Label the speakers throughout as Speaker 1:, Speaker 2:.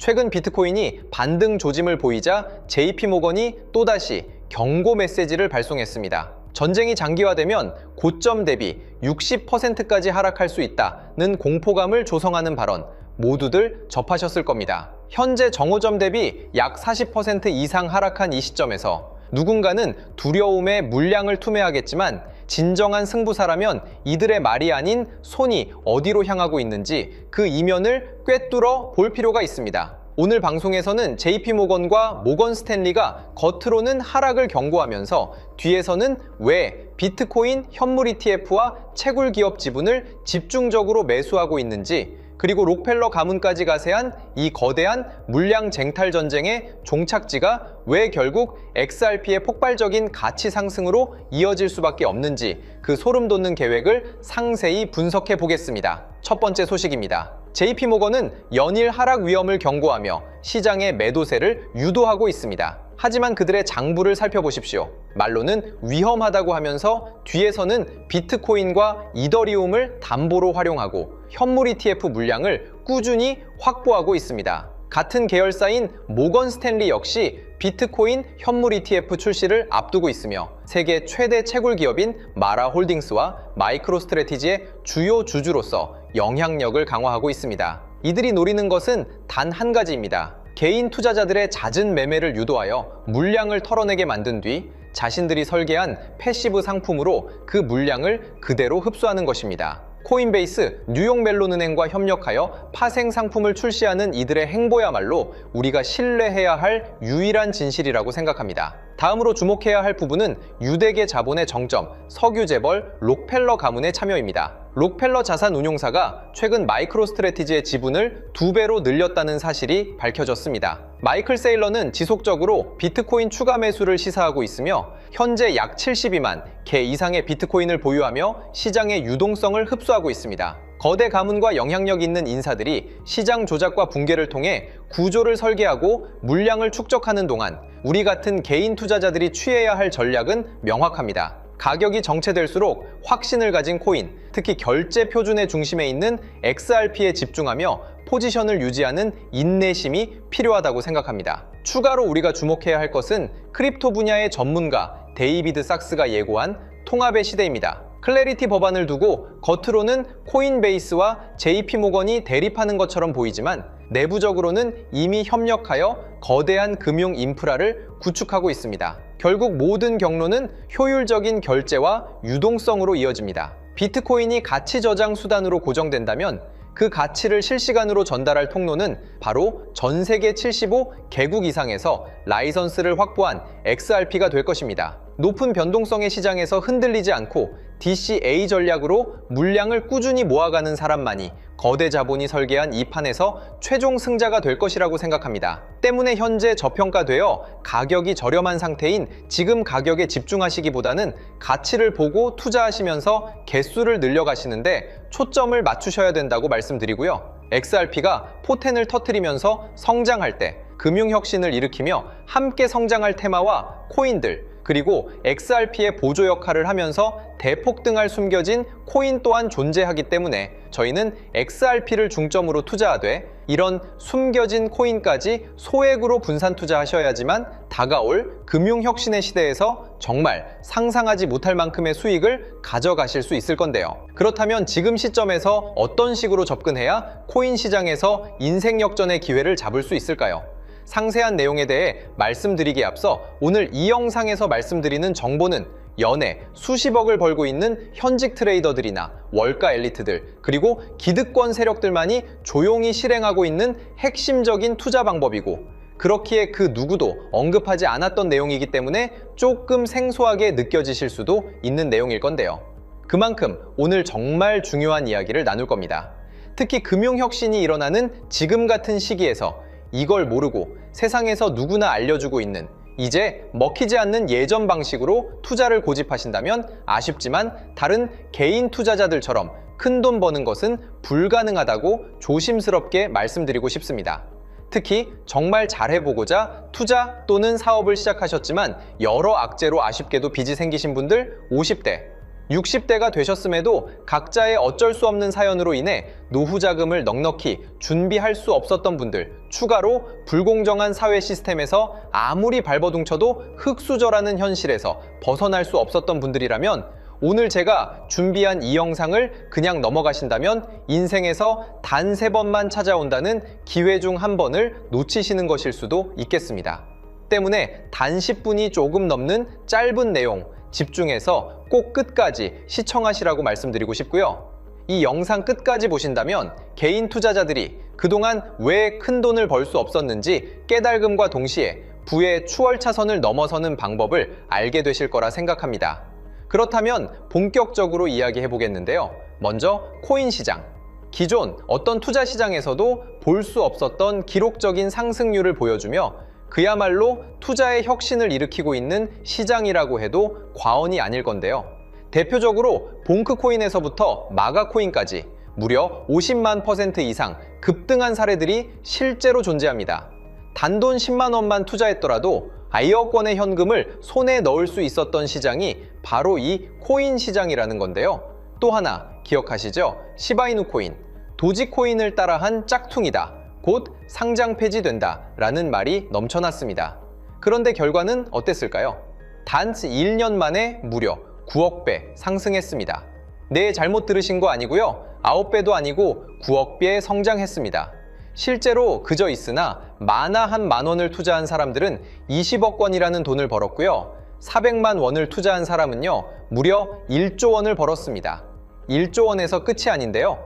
Speaker 1: 최근 비트코인이 반등 조짐을 보이자 JP모건이 또다시 경고 메시지를 발송했습니다. 전쟁이 장기화되면 고점 대비 60%까지 하락할 수 있다는 공포감을 조성하는 발언 모두들 접하셨을 겁니다. 현재 정오점 대비 약 40% 이상 하락한 이 시점에서 누군가는 두려움에 물량을 투매하겠지만 진정한 승부사라면 이들의 말이 아닌 손이 어디로 향하고 있는지 그 이면을 꿰뚫어 볼 필요가 있습니다. 오늘 방송에서는 JP모건과 모건 스탠리가 겉으로는 하락을 경고하면서 뒤에서는 왜 비트코인 현물 ETF와 채굴 기업 지분을 집중적으로 매수하고 있는지, 그리고 록펠러 가문까지 가세한 이 거대한 물량 쟁탈 전쟁의 종착지가 왜 결국 XRP의 폭발적인 가치 상승으로 이어질 수밖에 없는지 그 소름 돋는 계획을 상세히 분석해 보겠습니다. 첫 번째 소식입니다. JP모건은 연일 하락 위험을 경고하며 시장의 매도세를 유도하고 있습니다. 하지만 그들의 장부를 살펴보십시오. 말로는 위험하다고 하면서 뒤에서는 비트코인과 이더리움을 담보로 활용하고 현물 ETF 물량을 꾸준히 확보하고 있습니다. 같은 계열사인 모건 스탠리 역시 비트코인 현물 ETF 출시를 앞두고 있으며 세계 최대 채굴 기업인 마라 홀딩스와 마이크로 스트래티지의 주요 주주로서 영향력을 강화하고 있습니다. 이들이 노리는 것은 단 한 가지입니다. 개인 투자자들의 잦은 매매를 유도하여 물량을 털어내게 만든 뒤 자신들이 설계한 패시브 상품으로 그 물량을 그대로 흡수하는 것입니다. 코인베이스, 뉴욕 멜론은행과 협력하여 파생 상품을 출시하는 이들의 행보야말로 우리가 신뢰해야 할 유일한 진실이라고 생각합니다. 다음으로 주목해야 할 부분은 유대계 자본의 정점, 석유재벌 록펠러 가문의 참여입니다. 록펠러 자산운용사가 최근 마이크로 스트래티지의 지분을 2배로 늘렸다는 사실이 밝혀졌습니다. 마이클 세일러는 지속적으로 비트코인 추가 매수를 시사하고 있으며 현재 약 72만 개 이상의 비트코인을 보유하며 시장의 유동성을 흡수하고 있습니다. 거대 가문과 영향력 있는 인사들이 시장 조작과 붕괴를 통해 구조를 설계하고 물량을 축적하는 동안 우리 같은 개인 투자자들이 취해야 할 전략은 명확합니다. 가격이 정체될수록 확신을 가진 코인, 특히 결제 표준의 중심에 있는 XRP에 집중하며 포지션을 유지하는 인내심이 필요하다고 생각합니다. 추가로 우리가 주목해야 할 것은 크립토 분야의 전문가 데이비드 sak스가 예고한 통합의 시대입니다. 클래리티 법안을 두고 겉으로는 코인베이스와 JP모건이 대립하는 것처럼 보이지만 내부적으로는 이미 협력하여 거대한 금융 인프라를 구축하고 있습니다. 결국 모든 경로는 효율적인 결제와 유동성으로 이어집니다. 비트코인이 가치 저장 수단으로 고정된다면 그 가치를 실시간으로 전달할 통로는 바로 전 세계 75개국 이상에서 라이선스를 확보한 XRP가 될 것입니다. 높은 변동성의 시장에서 흔들리지 않고 DCA 전략으로 물량을 꾸준히 모아가는 사람만이 거대 자본이 설계한 이 판에서 최종 승자가 될 것이라고 생각합니다. 때문에 현재 저평가되어 가격이 저렴한 상태인 지금 가격에 집중하시기보다는 가치를 보고 투자하시면서 개수를 늘려가시는데 초점을 맞추셔야 된다고 말씀드리고요. XRP가 포텐을 터뜨리면서 성장할 때 금융혁신을 일으키며 함께 성장할 테마와 코인들, 그리고 XRP의 보조 역할을 하면서 대폭등할 숨겨진 코인 또한 존재하기 때문에 저희는 XRP를 중점으로 투자하되 이런 숨겨진 코인까지 소액으로 분산 투자하셔야지만 다가올 금융혁신의 시대에서 정말 상상하지 못할 만큼의 수익을 가져가실 수 있을 건데요. 그렇다면 지금 시점에서 어떤 식으로 접근해야 코인 시장에서 인생 역전의 기회를 잡을 수 있을까요? 상세한 내용에 대해 말씀드리기에 앞서 오늘 이 영상에서 말씀드리는 정보는 연에 수십억을 벌고 있는 현직 트레이더들이나 월가 엘리트들, 그리고 기득권 세력들만이 조용히 실행하고 있는 핵심적인 투자 방법이고 그렇기에 그 누구도 언급하지 않았던 내용이기 때문에 조금 생소하게 느껴지실 수도 있는 내용일 건데요. 그만큼 오늘 정말 중요한 이야기를 나눌 겁니다. 특히 금융혁신이 일어나는 지금 같은 시기에서 이걸 모르고 세상에서 누구나 알려주고 있는 이제 먹히지 않는 예전 방식으로 투자를 고집하신다면 아쉽지만 다른 개인 투자자들처럼 큰돈 버는 것은 불가능하다고 조심스럽게 말씀드리고 싶습니다. 특히 정말 잘해보고자 투자 또는 사업을 시작하셨지만 여러 악재로 아쉽게도 빚이 생기신 분들 50대, 60대가 되셨음에도 각자의 어쩔 수 없는 사연으로 인해 노후 자금을 넉넉히 준비할 수 없었던 분들, 추가로 불공정한 사회 시스템에서 아무리 발버둥쳐도 흙수저라는 현실에서 벗어날 수 없었던 분들이라면 오늘 제가 준비한 이 영상을 그냥 넘어가신다면 인생에서 단 3번만 찾아온다는 기회 중 한 번을 놓치시는 것일 수도 있겠습니다. 때문에 단 10분이 조금 넘는 짧은 내용 집중해서 꼭 끝까지 시청하시라고 말씀드리고 싶고요. 이 영상 끝까지 보신다면 개인 투자자들이 그동안 왜 큰 돈을 벌 수 없었는지 깨달음과 동시에 부의 추월차선을 넘어서는 방법을 알게 되실 거라 생각합니다. 그렇다면 본격적으로 이야기해 보겠는데요. 먼저 코인 시장. 기존 어떤 투자 시장에서도 볼 수 없었던 기록적인 상승률을 보여주며 그야말로 투자의 혁신을 일으키고 있는 시장이라고 해도 과언이 아닐 건데요. 대표적으로 봉크코인에서부터 마가코인까지 무려 50만 % 이상 급등한 사례들이 실제로 존재합니다. 단돈 10만 원만 투자했더라도 1억 원의 현금을 손에 넣을 수 있었던 시장이 바로 이 코인 시장이라는 건데요. 또 하나 기억하시죠? 시바이누 코인, 도지코인을 따라한 짝퉁이다. 곧 상장 폐지된다 라는 말이 넘쳐났습니다. 그런데 결과는 어땠을까요? 단 1년 만에 무려 9억 배 상승했습니다. 네, 잘못 들으신 거 아니고요. 9배도 아니고 9억 배 성장했습니다. 실제로 그저 있으나 만화 한 만 원을 투자한 사람들은 20억 원이라는 돈을 벌었고요. 400만 원을 투자한 사람은요, 무려 1조 원을 벌었습니다. 1조 원에서 끝이 아닌데요.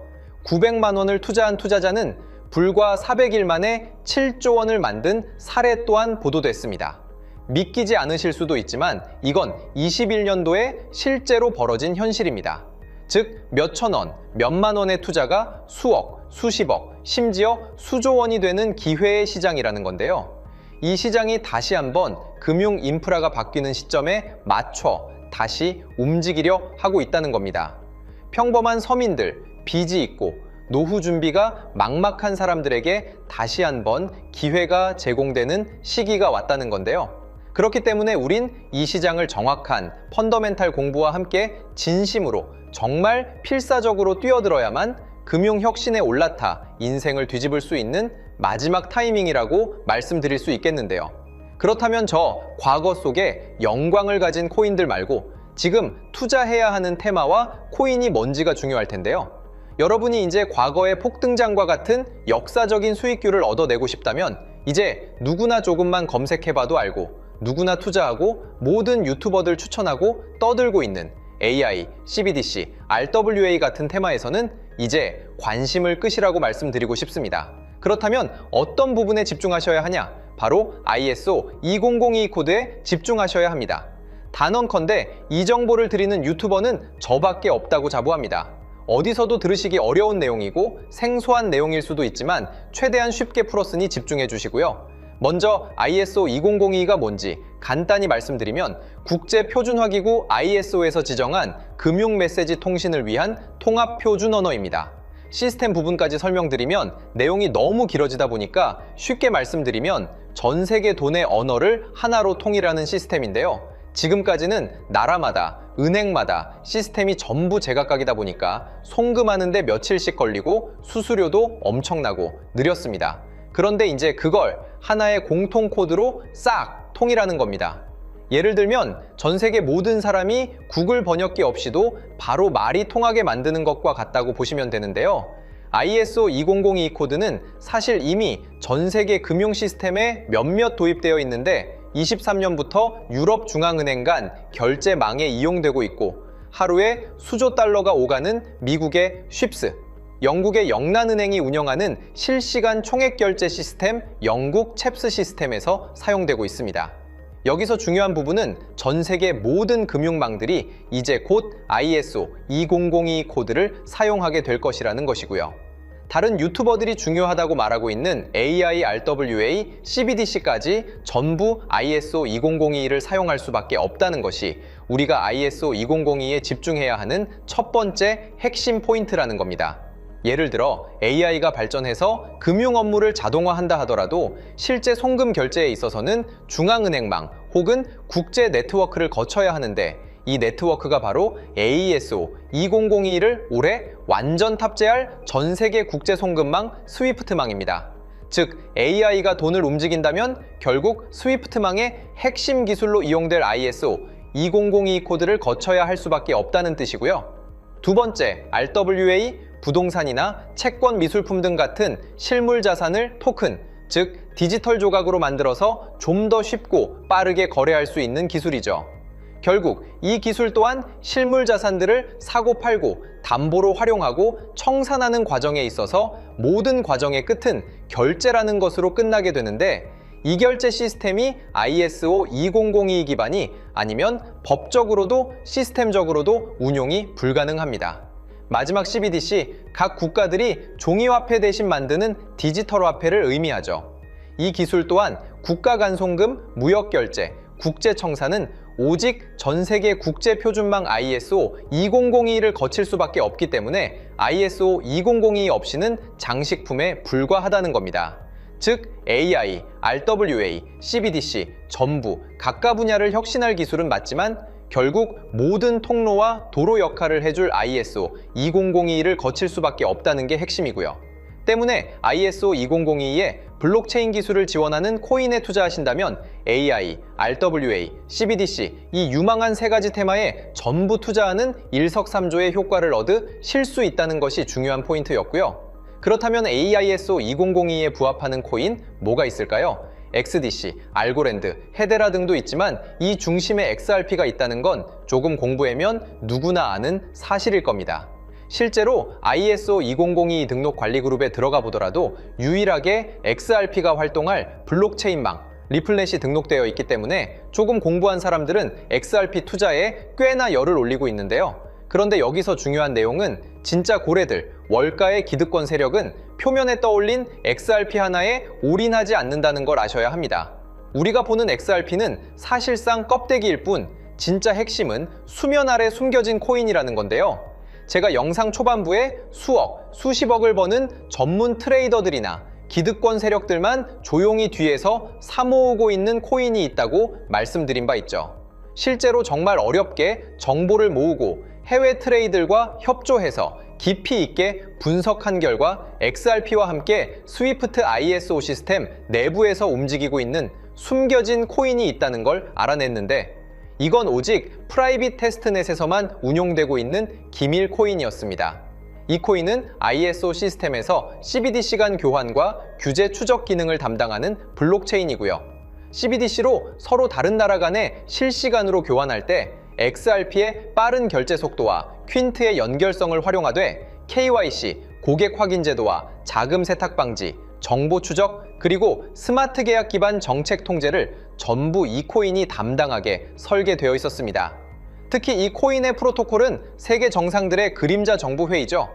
Speaker 1: 900만 원을 투자한 투자자는 불과 400일 만에 7조 원을 만든 사례 또한 보도됐습니다. 믿기지 않으실 수도 있지만 이건 21년도에 실제로 벌어진 현실입니다. 즉 몇천 원, 몇만 원의 투자가 수억, 수십억, 심지어 수조 원이 되는 기회의 시장이라는 건데요. 이 시장이 다시 한번 금융 인프라가 바뀌는 시점에 맞춰 다시 움직이려 하고 있다는 겁니다. 평범한 서민들, 빚이 있고 노후 준비가 막막한 사람들에게 다시 한번 기회가 제공되는 시기가 왔다는 건데요. 그렇기 때문에 우린 이 시장을 정확한 펀더멘탈 공부와 함께 진심으로 정말 필사적으로 뛰어들어야만 금융혁신에 올라타 인생을 뒤집을 수 있는 마지막 타이밍이라고 말씀드릴 수 있겠는데요. 그렇다면 저 과거 속에 영광을 가진 코인들 말고 지금 투자해야 하는 테마와 코인이 뭔지가 중요할 텐데요. 여러분이 이제 과거의 폭등장과 같은 역사적인 수익률을 얻어내고 싶다면 이제 누구나 조금만 검색해봐도 알고 누구나 투자하고 모든 유튜버들 추천하고 떠들고 있는 AI, CBDC, RWA 같은 테마에서는 이제 관심을 끄시라고 말씀드리고 싶습니다. 그렇다면 어떤 부분에 집중하셔야 하냐? 바로 ISO 20022 코드에 집중하셔야 합니다. 단언컨대 이 정보를 드리는 유튜버는 저밖에 없다고 자부합니다. 어디서도 들으시기 어려운 내용이고 생소한 내용일 수도 있지만 최대한 쉽게 풀었으니 집중해 주시고요. 먼저 ISO 2002가 뭔지 간단히 말씀드리면 국제표준화기구 ISO에서 지정한 금융 메시지 통신을 위한 통합표준 언어입니다. 시스템 부분까지 설명드리면 내용이 너무 길어지다 보니까 쉽게 말씀드리면 전 세계 돈의 언어를 하나로 통일하는 시스템인데요. 지금까지는 나라마다, 은행마다 시스템이 전부 제각각이다 보니까 송금하는데 며칠씩 걸리고 수수료도 엄청나고 느렸습니다. 그런데 이제 그걸 하나의 공통 코드로 싹 통일하는 겁니다. 예를 들면 전 세계 모든 사람이 구글 번역기 없이도 바로 말이 통하게 만드는 것과 같다고 보시면 되는데요. ISO 2002 코드는 사실 이미 전 세계 금융 시스템에 몇몇 도입되어 있는데 23년부터 유럽 중앙은행 간 결제망에 이용되고 있고 하루에 수조 달러가 오가는 미국의 쉽스, 영국의 영란은행이 운영하는 실시간 총액결제 시스템 영국 챕스 시스템에서 사용되고 있습니다. 여기서 중요한 부분은 전 세계 모든 금융망들이 이제 곧 ISO 2002 코드를 사용하게 될 것이라는 것이고요. 다른 유튜버들이 중요하다고 말하고 있는 AI, RWA, CBDC까지 전부 ISO 2002를 사용할 수밖에 없다는 것이 우리가 ISO 2002에 집중해야 하는 첫 번째 핵심 포인트라는 겁니다. 예를 들어 AI가 발전해서 금융 업무를 자동화한다 하더라도 실제 송금 결제에 있어서는 중앙은행망 혹은 국제 네트워크를 거쳐야 하는데 이 네트워크가 바로 AESO 2002를 올해 완전 탑재할 전 세계 국제 송금망 스위프트망입니다. 즉 AI가 돈을 움직인다면 결국 스위프트망의 핵심 기술로 이용될 ISO 2002 코드를 거쳐야 할 수밖에 없다는 뜻이고요. 두 번째, RWA, 부동산이나 채권 미술품 등 같은 실물 자산을 토큰, 즉 디지털 조각으로 만들어서 좀 더 쉽고 빠르게 거래할 수 있는 기술이죠. 결국 이 기술 또한 실물 자산들을 사고 팔고 담보로 활용하고 청산하는 과정에 있어서 모든 과정의 끝은 결제라는 것으로 끝나게 되는데, 이 결제 시스템이 ISO 2002 기반이 아니면 법적으로도 시스템적으로도 운용이 불가능합니다. 마지막 CBDC, 각 국가들이 종이화폐 대신 만드는 디지털 화폐를 의미하죠. 이 기술 또한 국가 간송금, 무역결제, 국제청산은 오직 전 세계 국제표준망 ISO 2002를 거칠 수밖에 없기 때문에 ISO 2002 없이는 장식품에 불과하다는 겁니다. 즉 AI, RWA, CBDC 전부 각각 분야를 혁신할 기술은 맞지만 결국 모든 통로와 도로 역할을 해줄 ISO 2002를 거칠 수밖에 없다는 게 핵심이고요. 때문에 ISO 2002에 블록체인 기술을 지원하는 코인에 투자하신다면 AI, RWA, CBDC 이 유망한 세 가지 테마에 전부 투자하는 일석삼조의 효과를 얻으실 수 있다는 것이 중요한 포인트였고요. 그렇다면 AISO 2002에 부합하는 코인 뭐가 있을까요? XDC, 알고랜드, 헤데라 등도 있지만 이 중심에 XRP가 있다는 건 조금 공부하면 누구나 아는 사실일 겁니다. 실제로 ISO 2002 등록 관리 그룹에 들어가 보더라도 유일하게 XRP가 활동할 블록체인망, 리플넷이 등록되어 있기 때문에 조금 공부한 사람들은 XRP 투자에 꽤나 열을 올리고 있는데요. 그런데 여기서 중요한 내용은 진짜 고래들, 월가의 기득권 세력은 표면에 떠올린 XRP 하나에 올인하지 않는다는 걸 아셔야 합니다. 우리가 보는 XRP는 사실상 껍데기일 뿐 진짜 핵심은 수면 아래 숨겨진 코인이라는 건데요. 제가 영상 초반부에 수억, 수십억을 버는 전문 트레이더들이나 기득권 세력들만 조용히 뒤에서 사모으고 있는 코인이 있다고 말씀드린 바 있죠. 실제로 정말 어렵게 정보를 모으고 해외 트레이더들과 협조해서 깊이 있게 분석한 결과 XRP와 함께 스위프트 ISO 시스템 내부에서 움직이고 있는 숨겨진 코인이 있다는 걸 알아냈는데, 이건 오직 프라이빗 테스트넷에서만 운용되고 있는 기밀 코인이었습니다. 이 코인은 ISO 시스템에서 CBDC 간 교환과 규제 추적 기능을 담당하는 블록체인이고요. CBDC로 서로 다른 나라 간에 실시간으로 교환할 때 XRP의 빠른 결제 속도와 퀸트의 연결성을 활용하되 KYC, 고객 확인 제도와 자금 세탁 방지, 정보 추적, 그리고 스마트 계약 기반 정책 통제를 전부 이 코인이 담당하게 설계되어 있었습니다. 특히 이 코인의 프로토콜은 세계 정상들의 그림자 정부 회의죠.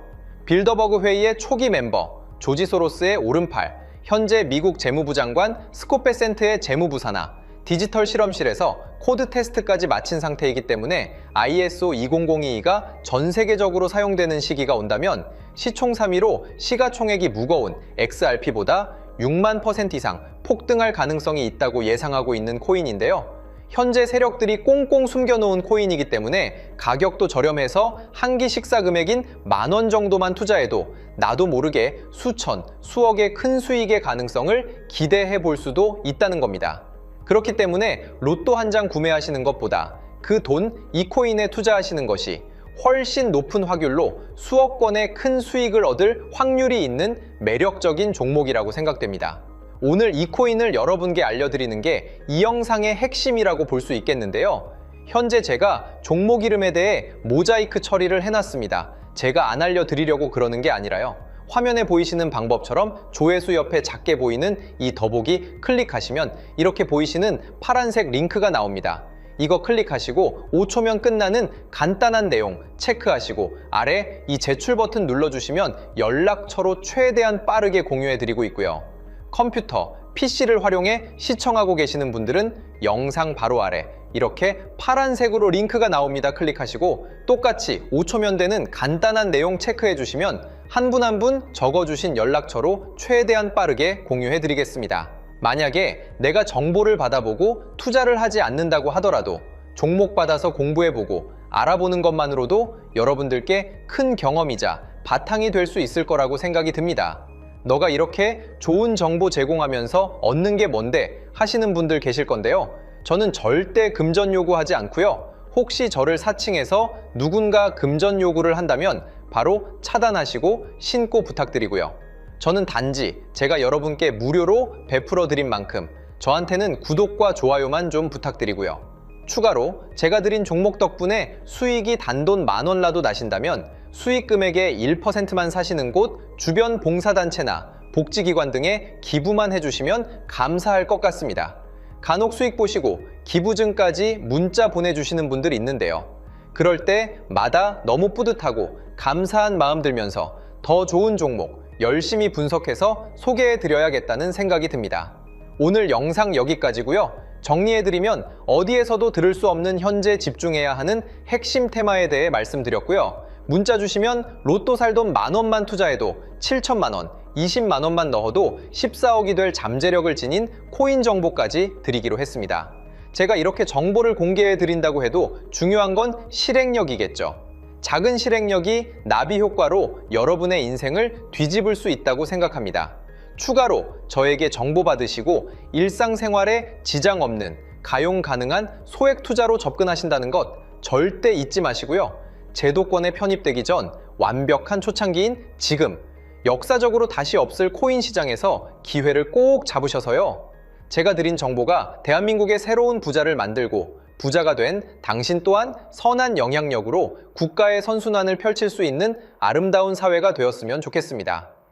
Speaker 1: 빌더버그 회의의 초기 멤버, 조지 소로스의 오른팔, 현재 미국 재무부 장관 스콧 베센트의 재무부 산하, 디지털 실험실에서 코드 테스트까지 마친 상태이기 때문에 ISO 2002가 전 세계적으로 사용되는 시기가 온다면 시총삼위로 시가총액이 무거운 XRP보다 6만% 이상 폭등할 가능성이 있다고 예상하고 있는 코인인데요. 현재 세력들이 꽁꽁 숨겨놓은 코인이기 때문에 가격도 저렴해서 한 끼 식사 금액인 10,000원 정도만 투자해도 나도 모르게 수천, 수억의 큰 수익의 가능성을 기대해 볼 수도 있다는 겁니다. 그렇기 때문에 로또 한 장 구매하시는 것보다 그 돈, 이 코인에 투자하시는 것이 훨씬 높은 확률로 수억 건의 큰 수익을 얻을 확률이 있는 매력적인 종목이라고 생각됩니다. 오늘 이 코인을 여러분께 알려드리는 게 이 영상의 핵심이라고 볼 수 있겠는데요. 현재 제가 종목 이름에 대해 모자이크 처리를 해놨습니다. 제가 안 알려드리려고 그러는 게 아니라요. 화면에 보이시는 방법처럼 조회수 옆에 작게 보이는 이 더보기 클릭하시면 이렇게 보이시는 파란색 링크가 나옵니다. 이거 클릭하시고 5초면 끝나는 간단한 내용 체크하시고 아래 이 제출 버튼 눌러주시면 연락처로 최대한 빠르게 공유해드리고 있고요. 컴퓨터, PC를 활용해 시청하고 계시는 분들은 영상 바로 아래 이렇게 파란색으로 링크가 나옵니다. 클릭하시고 똑같이 5초면 되는 간단한 내용 체크해 주시면 한 분 한 분 적어주신 연락처로 최대한 빠르게 공유해 드리겠습니다. 만약에 내가 정보를 받아보고 투자를 하지 않는다고 하더라도 종목받아서 공부해보고 알아보는 것만으로도 여러분들께 큰 경험이자 바탕이 될 수 있을 거라고 생각이 듭니다. 너가 이렇게 좋은 정보 제공하면서 얻는 게 뭔데 하시는 분들 계실 건데요. 저는 절대 금전 요구하지 않고요. 혹시 저를 사칭해서 누군가 금전 요구를 한다면 바로 차단하시고 신고 부탁드리고요. 저는 단지 제가 여러분께 무료로 베풀어 드린 만큼 저한테는 구독과 좋아요만 좀 부탁드리고요. 추가로 제가 드린 종목 덕분에 수익이 단돈 10,000원 라도 나신다면 수익 금액의 1%만 사시는 곳 주변 봉사단체나 복지기관 등에 기부만 해주시면 감사할 것 같습니다. 간혹 수익 보시고 기부증까지 문자 보내주시는 분들이 있는데요. 그럴 때마다 너무 뿌듯하고 감사한 마음 들면서 더 좋은 종목 열심히 분석해서 소개해드려야겠다는 생각이 듭니다. 오늘 영상 여기까지고요. 정리해드리면 어디에서도 들을 수 없는 현재 집중해야 하는 핵심 테마에 대해 말씀드렸고요. 문자 주시면 로또 살 돈 10,000원만 투자해도 7천만 원, 20만 원만 넣어도 14억이 될 잠재력을 지닌 코인 정보까지 드리기로 했습니다. 제가 이렇게 정보를 공개해 드린다고 해도 중요한 건 실행력이겠죠. 작은 실행력이 나비 효과로 여러분의 인생을 뒤집을 수 있다고 생각합니다. 추가로 저에게 정보 받으시고 일상생활에 지장 없는 가용 가능한 소액 투자로 접근하신다는 것 절대 잊지 마시고요. 제도권에 편입되기 전 완벽한 초창기인 지금 역사적으로 다시 없을 코인 시장에서 기회를 꼭 잡으셔서요. 제가 드린 정보가 대한민국의 새로운 부자를 만들고 부자가 된 당신 또한 선한 영향력으로 국가의 선순환을 펼칠 수 있는 아름다운 사회가 되었으면 좋겠습니다.